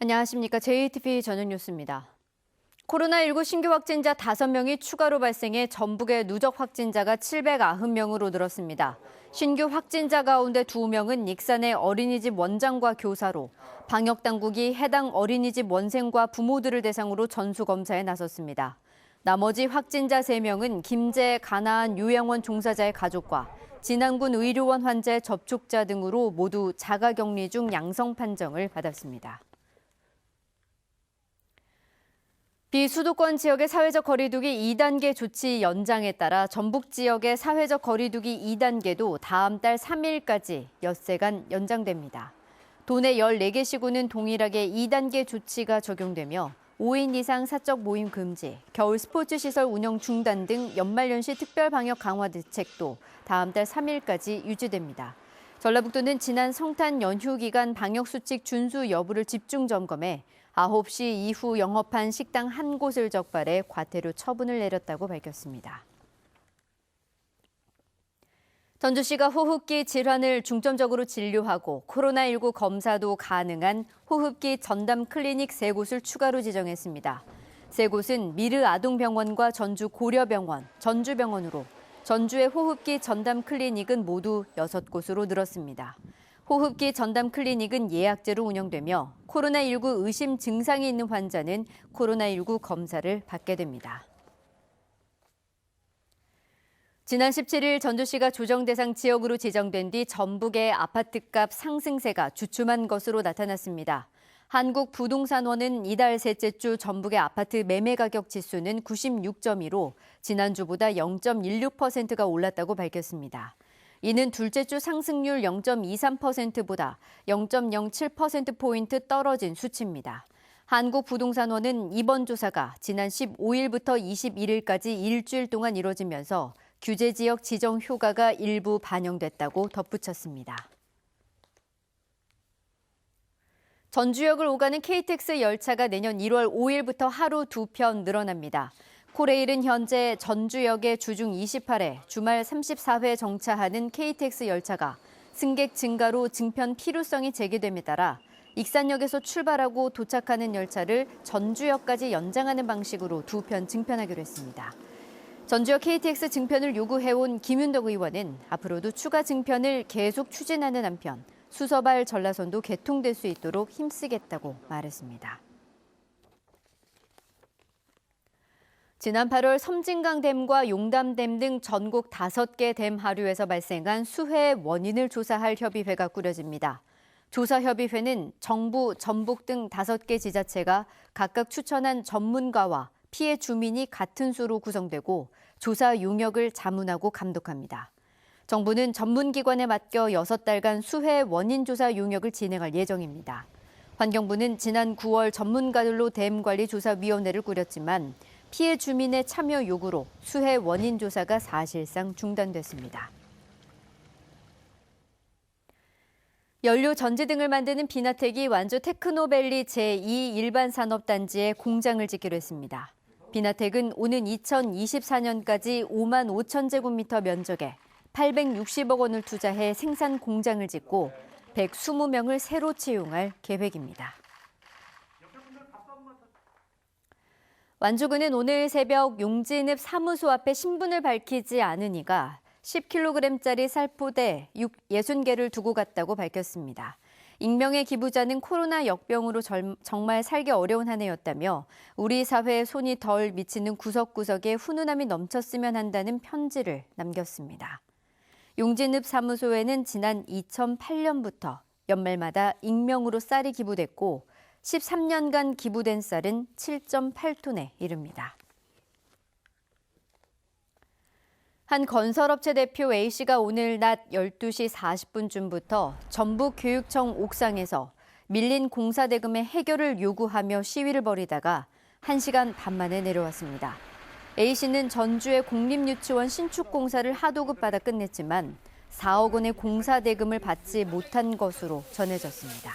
안녕하십니까. JTBC 저녁 뉴스입니다. 코로나19 신규 확진자 5명이 추가로 발생해 전북의 누적 확진자가 790명으로 늘었습니다. 신규 확진자 가운데 2명은 익산의 어린이집 원장과 교사로 방역당국이 해당 어린이집 원생과 부모들을 대상으로 전수검사에 나섰습니다. 나머지 확진자 3명은 김제 가나안 요양원 종사자의 가족과 진안군 의료원 환자의 접촉자 등으로 모두 자가격리 중 양성 판정을 받았습니다. 비수도권 지역의 사회적 거리두기 2단계 조치 연장에 따라 전북 지역의 사회적 거리두기 2단계도 다음 달 3일까지 엿새간 연장됩니다. 도내 14개 시군은 동일하게 2단계 조치가 적용되며 5인 이상 사적 모임 금지, 겨울 스포츠 시설 운영 중단 등 연말연시 특별 방역 강화 대책도 다음 달 3일까지 유지됩니다. 전라북도는 지난 성탄 연휴 기간 방역수칙 준수 여부를 집중 점검해 9시 이후 영업한 식당 한 곳을 적발해 과태료 처분을 내렸다고 밝혔습니다. 전주시가 호흡기 질환을 중점적으로 진료하고 코로나19 검사도 가능한 호흡기 전담 클리닉 3곳을 추가로 지정했습니다. 3곳은 미르 아동병원과 전주 고려병원, 전주병원으로 전주의 호흡기 전담 클리닉은 모두 6곳으로 늘었습니다. 호흡기 전담 클리닉은 예약제로 운영되며 코로나19 의심 증상이 있는 환자는 코로나19 검사를 받게 됩니다. 지난 17일 전주시가 조정 대상 지역으로 지정된 뒤 전북의 아파트값 상승세가 주춤한 것으로 나타났습니다. 한국부동산원은 이달 셋째 주 전북의 아파트 매매 가격 지수는 96.2로 지난주보다 0.16%가 올랐다고 밝혔습니다. 이는 둘째 주 상승률 0.23%보다 0.07%포인트 떨어진 수치입니다. 한국부동산원은 이번 조사가 지난 15일부터 21일까지 일주일 동안 이뤄지면서 규제지역 지정 효과가 일부 반영됐다고 덧붙였습니다. 전주역을 오가는 KTX 열차가 내년 1월 5일부터 하루 2편 늘어납니다. 코레일은 현재 전주역에 주중 28회, 주말 34회 정차하는 KTX 열차가 승객 증가로 증편 필요성이 제기됨에 따라 익산역에서 출발하고 도착하는 열차를 전주역까지 연장하는 방식으로 2편 증편하기로 했습니다. 전주역 KTX 증편을 요구해온 김윤덕 의원은 앞으로도 추가 증편을 계속 추진하는 한편 수서발 전라선도 개통될 수 있도록 힘쓰겠다고 말했습니다. 지난 8월 섬진강댐과 용담댐 등 전국 5개 댐 하류에서 발생한 수해 원인을 조사할 협의회가 꾸려집니다. 조사협의회는 정부, 전북 등 5개 지자체가 각각 추천한 전문가와 피해 주민이 같은 수로 구성되고 조사 용역을 자문하고 감독합니다. 정부는 전문기관에 맡겨 6달간 수해 원인 조사 용역을 진행할 예정입니다. 환경부는 지난 9월 전문가들로 댐관리조사위원회를 꾸렸지만 피해 주민의 참여 요구로 수해 원인 조사가 사실상 중단됐습니다. 연료 전지 등을 만드는 비나텍이 완주 테크노밸리 제2 일반산업단지에 공장을 짓기로 했습니다. 비나텍은 오는 2024년까지 5만 5천 제곱미터 면적에 860억 원을 투자해 생산 공장을 짓고 120명을 새로 채용할 계획입니다. 완주군은 오늘 새벽 용진읍 사무소 앞에 신분을 밝히지 않은 이가 10kg짜리 살포대 60개를 두고 갔다고 밝혔습니다. 익명의 기부자는 코로나 역병으로 정말 살기 어려운 한 해였다며 우리 사회에 손이 덜 미치는 구석구석에 훈훈함이 넘쳤으면 한다는 편지를 남겼습니다. 용진읍 사무소에는 지난 2008년부터 연말마다 익명으로 쌀이 기부됐고 13년간 기부된 쌀은 7.8톤에 이릅니다. 한 건설업체 대표 A씨가 오늘 낮 12시 40분쯤부터 전북교육청 옥상에서 밀린 공사 대금의 해결을 요구하며 시위를 벌이다가 1시간 반 만에 내려왔습니다. A씨는 전주의 공립유치원 신축 공사를 하도급받아 끝냈지만 4억 원의 공사 대금을 받지 못한 것으로 전해졌습니다.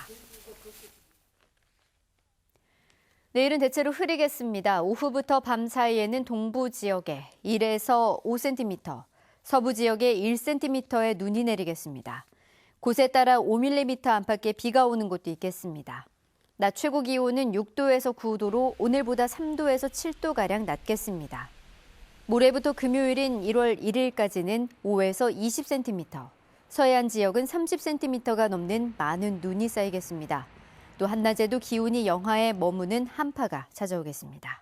내일은 대체로 흐리겠습니다. 오후부터 밤 사이에는 동부 지역에 1에서 5cm, 서부 지역에 1cm의 눈이 내리겠습니다. 곳에 따라 5mm 안팎의 비가 오는 곳도 있겠습니다. 낮 최고 기온은 6도에서 9도로 오늘보다 3도에서 7도가량 낮겠습니다. 모레부터 금요일인 1월 1일까지는 5에서 20cm, 서해안 지역은 30cm가 넘는 많은 눈이 쌓이겠습니다. 또 한낮에도 기온이 영하에 머무는 한파가 찾아오겠습니다.